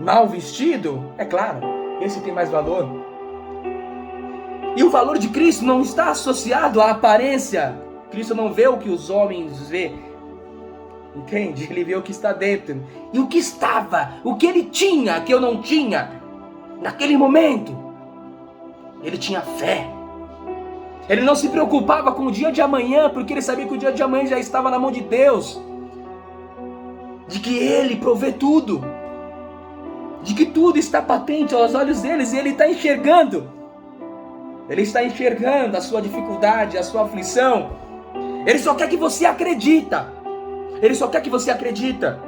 mal vestido? É claro, esse tem mais valor. E o valor de Cristo não está associado à aparência. Cristo não vê o que os homens vê. Entende? Ele vê o que está dentro. E o que estava, o que ele tinha, que eu não tinha. Naquele momento, ele tinha fé. Ele não se preocupava com o dia de amanhã, porque ele sabia que o dia de amanhã já estava na mão de Deus. De que ele provê tudo. De que tudo está patente aos olhos deles e ele está enxergando. Ele está enxergando a sua dificuldade, a sua aflição. Ele só quer que você acredita. Ele só quer que você acredita.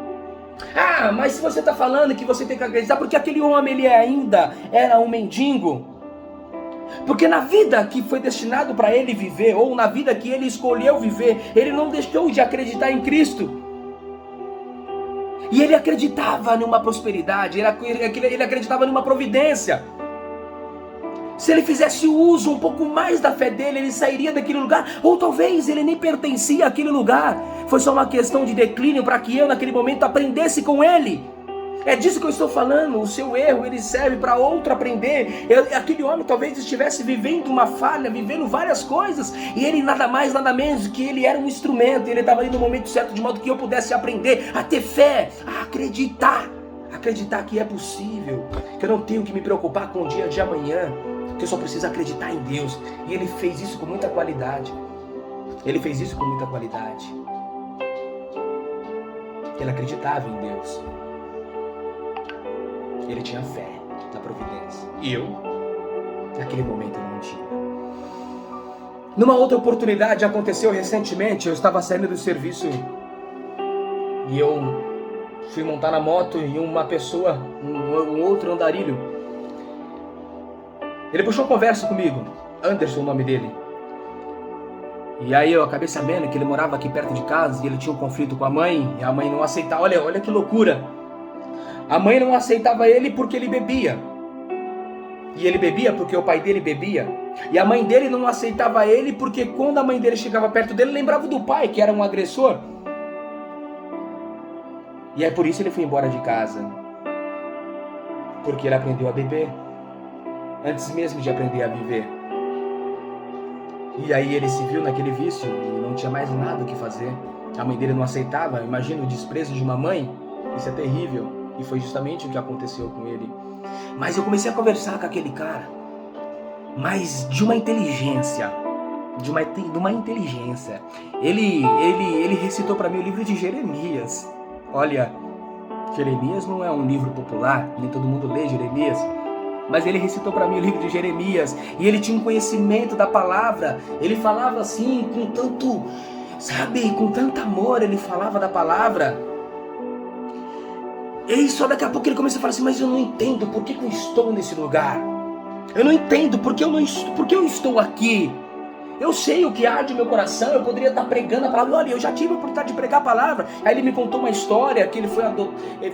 Ah, mas se você está falando que você tem que acreditar, porque aquele homem ele ainda era um mendigo. Porque na vida que foi destinado para ele viver, ou na vida que ele escolheu viver, ele não deixou de acreditar em Cristo. E ele acreditava numa prosperidade, ele acreditava numa providência. Se ele fizesse uso um pouco mais da fé dele, ele sairia daquele lugar. Ou talvez ele nem pertencia àquele lugar. Foi só uma questão de declínio para que eu naquele momento aprendesse com ele. É disso que eu estou falando. O seu erro ele serve para outro aprender. Aquele homem talvez estivesse vivendo uma falha, vivendo várias coisas. E ele nada mais, nada menos que ele era um instrumento. Ele estava ali no momento certo de modo que eu pudesse aprender a ter fé, a acreditar. Acreditar que é possível. Que eu não tenho que me preocupar com o dia de amanhã. Que eu só preciso acreditar em Deus. E ele fez isso com muita qualidade. Ele fez isso com muita qualidade. Ele acreditava em Deus. Ele tinha fé na providência. E eu, naquele momento, não tinha. Numa outra oportunidade, aconteceu recentemente, eu estava saindo do serviço e eu fui montar na moto e uma pessoa, um outro andarilho, ele puxou conversa comigo, Anderson o nome dele. E aí eu acabei sabendo que ele morava aqui perto de casa e ele tinha um conflito com a mãe, e a mãe não aceitava, olha que loucura. A mãe não aceitava ele porque ele bebia. E ele bebia porque o pai dele bebia. E a mãe dele não aceitava ele porque quando a mãe dele chegava perto dele, lembrava do pai, que era um agressor. E é por isso ele foi embora de casa. Porque ele aprendeu a beber. Antes mesmo de aprender a viver. E aí ele se viu naquele vício e não tinha mais nada o que fazer. A mãe dele não aceitava. Imagina o desprezo de uma mãe. Isso é terrível. E foi justamente o que aconteceu com ele. Mas eu comecei a conversar com aquele cara. Mas de uma inteligência. de uma inteligência. Ele recitou para mim o livro de Jeremias. Olha, Jeremias não é um livro popular, nem todo mundo lê Jeremias, mas ele recitou para mim o livro de Jeremias, e ele tinha um conhecimento da palavra. Ele falava assim, com tanto, sabe, com tanto amor, ele falava da palavra. E só daqui a pouco ele começa a falar assim, mas eu não entendo por que eu estou nesse lugar. Eu não entendo por que eu estou aqui. Eu sei o que arde no meu coração, eu poderia estar pregando a palavra. Olha, eu já tive a oportunidade de pregar a palavra. Aí ele me contou uma história que ele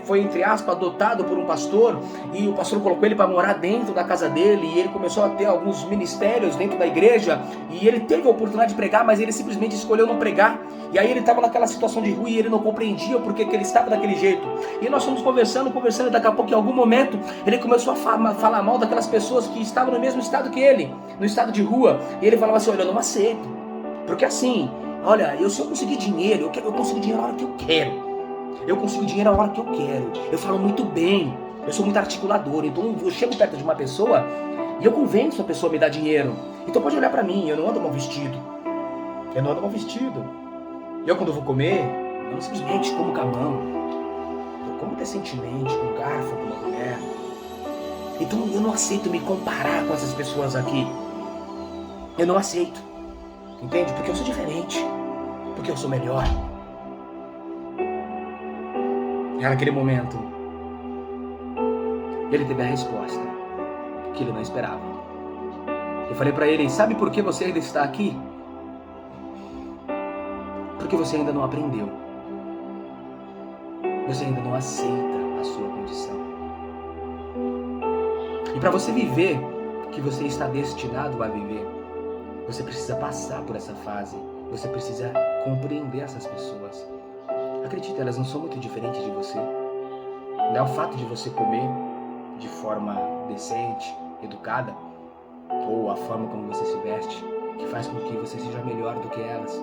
foi entre aspas, adotado por um pastor, e o pastor colocou ele para morar dentro da casa dele, e ele começou a ter alguns ministérios dentro da igreja, e ele teve a oportunidade de pregar, mas ele simplesmente escolheu não pregar. E aí ele estava naquela situação de rua e ele não compreendia porque que ele estava daquele jeito. E nós fomos conversando, e daqui a pouco, em algum momento, ele começou a falar mal daquelas pessoas que estavam no mesmo estado que ele, no estado de rua. E ele falava assim, olha, eu não aceito. Porque assim, olha, se eu conseguir dinheiro, eu consigo dinheiro a hora que eu quero. Eu consigo dinheiro a hora que eu quero. Eu falo muito bem, eu sou muito articulador. Então eu chego perto de uma pessoa e eu convenço a pessoa a me dar dinheiro. Então pode olhar pra mim, eu não ando mal vestido. Eu não ando mal vestido. Eu quando vou comer, eu não simplesmente como com a mão. Eu como decentemente, com garfo, com uma colher. Então eu não aceito me comparar com essas pessoas aqui. Eu não aceito. Entende? Porque eu sou diferente. Porque eu sou melhor. E naquele momento, ele teve a resposta que ele não esperava. Eu falei pra ele, sabe por que você ainda está aqui? Porque você ainda não aprendeu. Você ainda não aceita a sua condição. E para você viver o que você está destinado a viver, você precisa passar por essa fase. Você precisa compreender essas pessoas. Acredite, elas não são muito diferentes de você. Não é o fato de você comer de forma decente, educada, ou a forma como você se veste, que faz com que você seja melhor do que elas.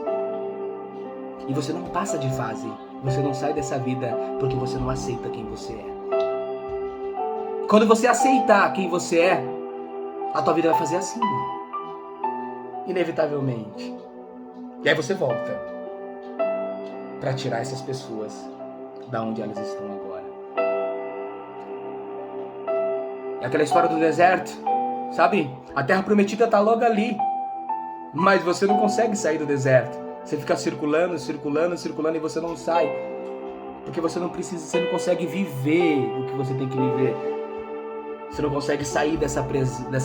E você não passa de fase, você não sai dessa vida porque você não aceita quem você é. Quando você aceitar quem você é, a tua vida vai fazer assim, inevitavelmente. E aí você volta para tirar essas pessoas da onde elas estão agora. É aquela história do deserto, sabe? A terra prometida está logo ali, mas você não consegue sair do deserto. Você fica circulando e você não sai. Porque você não consegue viver o que você tem que viver. Você não consegue sair dessa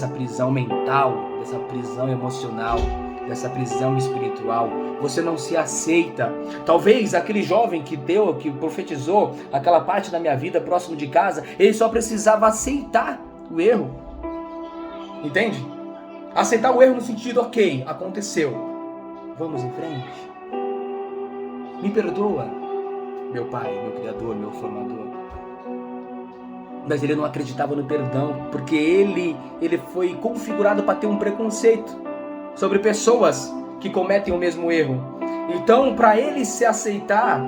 prisão mental, dessa prisão emocional, dessa prisão espiritual. Você não se aceita. Talvez aquele jovem que profetizou aquela parte da minha vida próximo de casa, ele só precisava aceitar o erro. Entende? Aceitar o erro no sentido, ok, aconteceu. Vamos em frente. Me perdoa, meu pai, meu criador, meu formador. Mas ele não acreditava no perdão, porque ele foi configurado para ter um preconceito sobre pessoas que cometem o mesmo erro. Então, para ele aceitar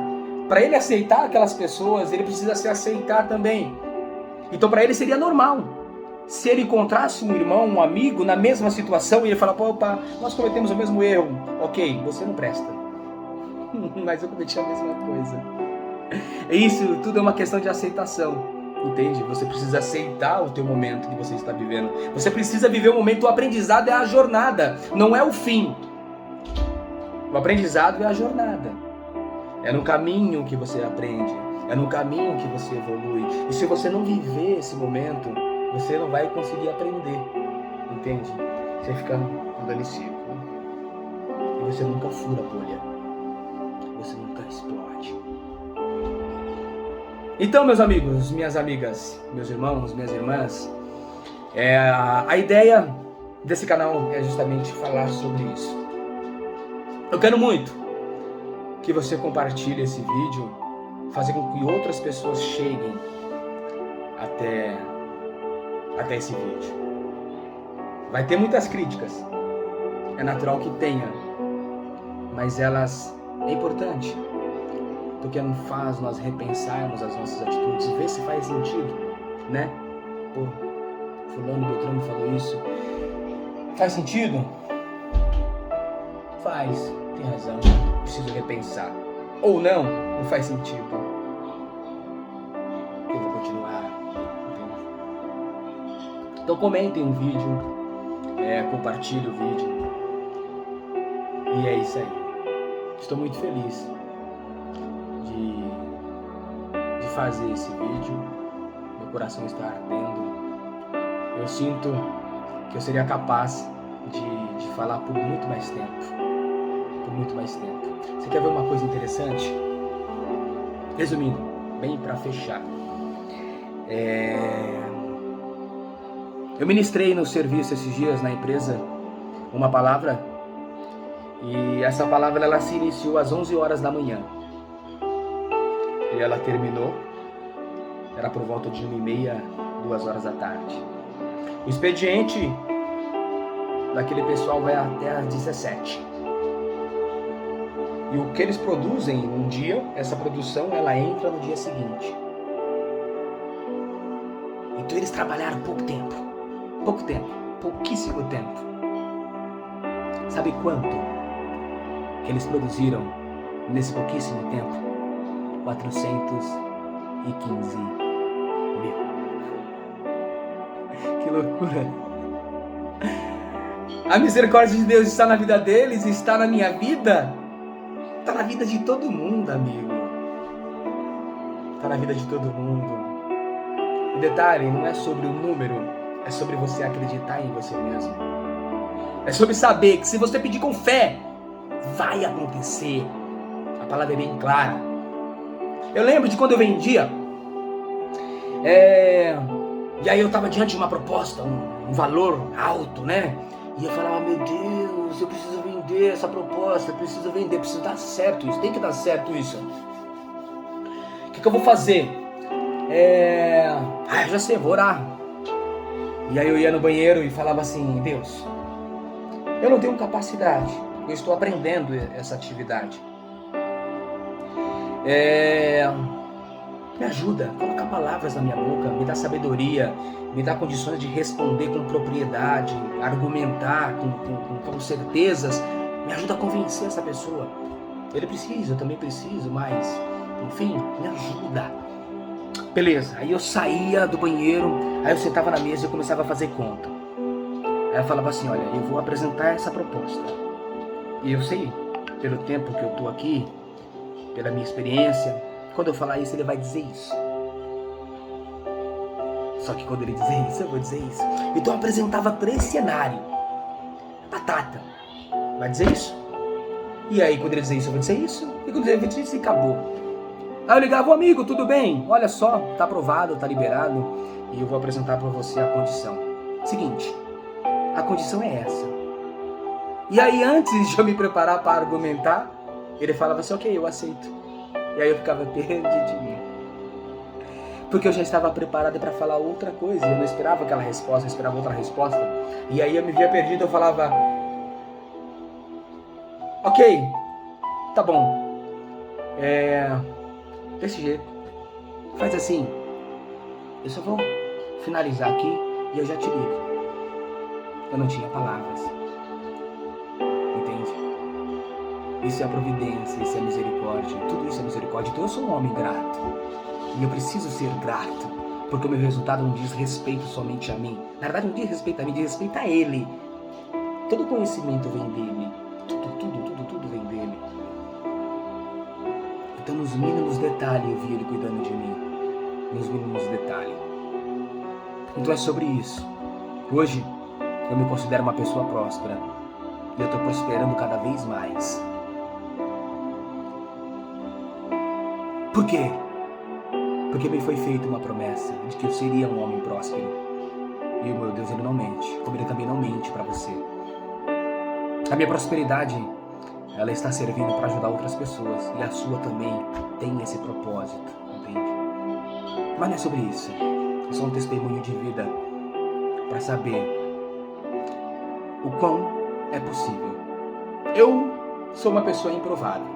aquelas pessoas, ele precisa se aceitar também. Então, para ele seria normal se ele encontrasse um irmão, um amigo na mesma situação e ele falar, opa, nós cometemos o mesmo erro. Ok, você não presta. Mas eu cometi a mesma coisa. Isso tudo é uma questão de aceitação. Entende? Você precisa aceitar o teu momento que você está vivendo. Você precisa viver o momento. O aprendizado é a jornada, não é o fim. O aprendizado é a jornada. É no caminho que você aprende. É no caminho que você evolui. E se você não viver esse momento, você não vai conseguir aprender. Entende? Você fica andando em círculo. E você nunca fura a bolha. Você nunca explode. Então, meus amigos, minhas amigas, meus irmãos, minhas irmãs, a ideia desse canal é justamente falar sobre isso. Eu quero muito que você compartilhe esse vídeo, fazer com que outras pessoas cheguem até esse vídeo. Vai ter muitas críticas, é natural que tenha, mas elas é importante. Porque não faz nós repensarmos as nossas atitudes, ver se faz sentido, né? Pô, fulano Beltrano falou isso. Faz sentido? faz, tem razão, preciso repensar. Ou não faz sentido. Eu vou continuar. Então comentem o vídeo, compartilhem o vídeo. E é isso aí. Estou muito feliz de fazer esse vídeo. Meu coração está ardendo. Eu sinto que eu seria capaz de falar por muito mais tempo. Por muito mais tempo. Você quer ver uma coisa interessante? Resumindo, bem para fechar. Eu ministrei no serviço esses dias na empresa uma palavra. E essa palavra ela se iniciou às 11 horas da manhã. E ela terminou. Era por volta de 1h30, 2 horas da tarde. O expediente daquele pessoal vai até às 17. E o que eles produzem um dia, essa produção, ela entra no dia seguinte. Então eles trabalharam pouco tempo, pouquíssimo tempo. Sabe quanto que eles produziram nesse pouquíssimo tempo? 415 mil. Que loucura! A misericórdia de Deus está na vida deles, está na minha vida, está na vida de todo mundo, amigo. Está na vida de todo mundo. O detalhe não é sobre o número, é sobre você acreditar em você mesmo. É sobre saber que se você pedir com fé, vai acontecer. A palavra é bem clara. Eu lembro de quando eu vendia, e aí eu estava diante de uma proposta, um valor alto, né? E eu falava, meu Deus, eu preciso vender essa proposta, preciso dar certo isso, tem que dar certo isso. O que eu vou fazer? Eu já sei, vou orar. E aí eu ia no banheiro e falava assim, Deus, eu não tenho capacidade, eu estou aprendendo essa atividade. Me ajuda, coloca palavras na minha boca, me dá sabedoria, me dá condições de responder com propriedade, argumentar com certezas, me ajuda a convencer essa pessoa. Ele precisa, eu também preciso, mas, enfim, me ajuda. Beleza, aí eu saía do banheiro, aí eu sentava na mesa e eu começava a fazer conta. Aí eu falava assim, olha, eu vou apresentar essa proposta. E eu sei, pelo tempo que eu estou aqui, pela minha experiência, quando eu falar isso, ele vai dizer isso. Só que quando ele dizer isso, eu vou dizer isso. Então eu apresentava 3 cenários. Batata, vai dizer isso? E aí quando ele dizer isso, eu vou dizer isso? E quando ele dizer isso, acabou. Aí eu ligava, amigo, tudo bem? Olha só, tá aprovado, tá liberado. E eu vou apresentar para você a condição. Seguinte, a condição é essa. E aí antes de eu me preparar para argumentar, ele falava assim, ok, eu aceito. E aí eu ficava perdidinho. Porque eu já estava preparado para falar outra coisa. Eu não esperava aquela resposta, eu esperava outra resposta. E aí eu me via perdido, eu falava, ok, tá bom. Desse jeito. Faz assim. Eu só vou finalizar aqui e eu já te ligo. Eu não tinha palavras. Entende? Isso é a providência, isso é a misericórdia. Tudo isso é misericórdia. Então eu sou um homem grato. E eu preciso ser grato. Porque o meu resultado não diz respeito somente a mim. Na verdade não diz respeito a mim, diz respeito a Ele. Todo conhecimento vem dEle. Tudo vem dEle. Então nos mínimos detalhes eu vi Ele cuidando de mim. Nos mínimos detalhes. Então é sobre isso. Hoje eu me considero uma pessoa próspera. E eu estou prosperando cada vez mais. Por quê? Porque me foi feita uma promessa de que eu seria um homem próspero. E o meu Deus, Ele não mente, como Ele também não mente para você. A minha prosperidade, ela está servindo para ajudar outras pessoas. E a sua também tem esse propósito, entende? Mas não é sobre isso. É só um testemunho de vida para saber o quão é possível. Eu sou uma pessoa improvável.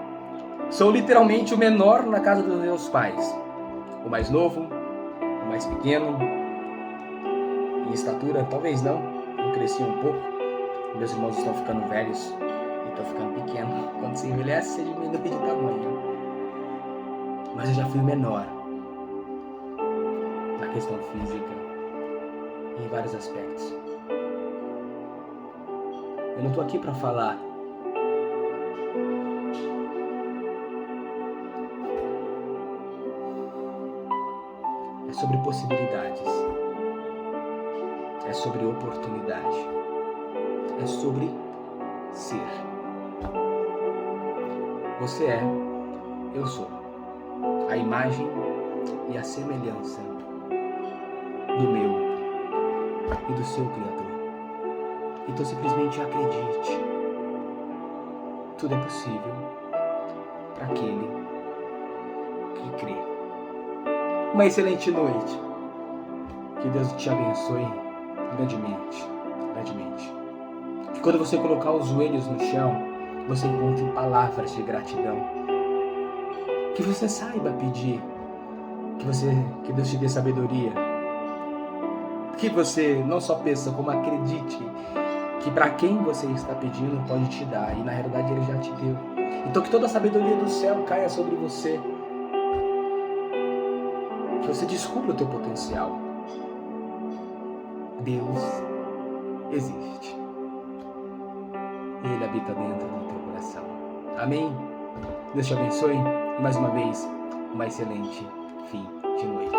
Sou literalmente o menor na casa dos meus pais. O mais novo, o mais pequeno. Em estatura, talvez não. Eu cresci um pouco. Meus irmãos estão ficando velhos. E tô ficando pequeno. Quando você envelhece, você diminui de tamanho. Mas eu já fui menor na questão física, em vários aspectos. Eu não tô aqui para falar é sobre possibilidades, é sobre oportunidade, é sobre ser. Você é, eu sou, a imagem e a semelhança do meu e do seu Criador. Então simplesmente acredite. Tudo é possível para aquele que crê. Uma excelente noite. Que Deus te abençoe grandemente, grandemente. Que quando você colocar os joelhos no chão, você encontre palavras de gratidão. Que você saiba pedir, que Deus te dê sabedoria. Que você não só peça, como acredite que para quem você está pedindo pode te dar, e na realidade Ele já te deu. Então que toda a sabedoria do céu caia sobre você. Que você descubra o teu potencial. Deus existe. Ele habita dentro do teu coração. Amém? Deus te abençoe. E mais uma vez, uma excelente fim de noite.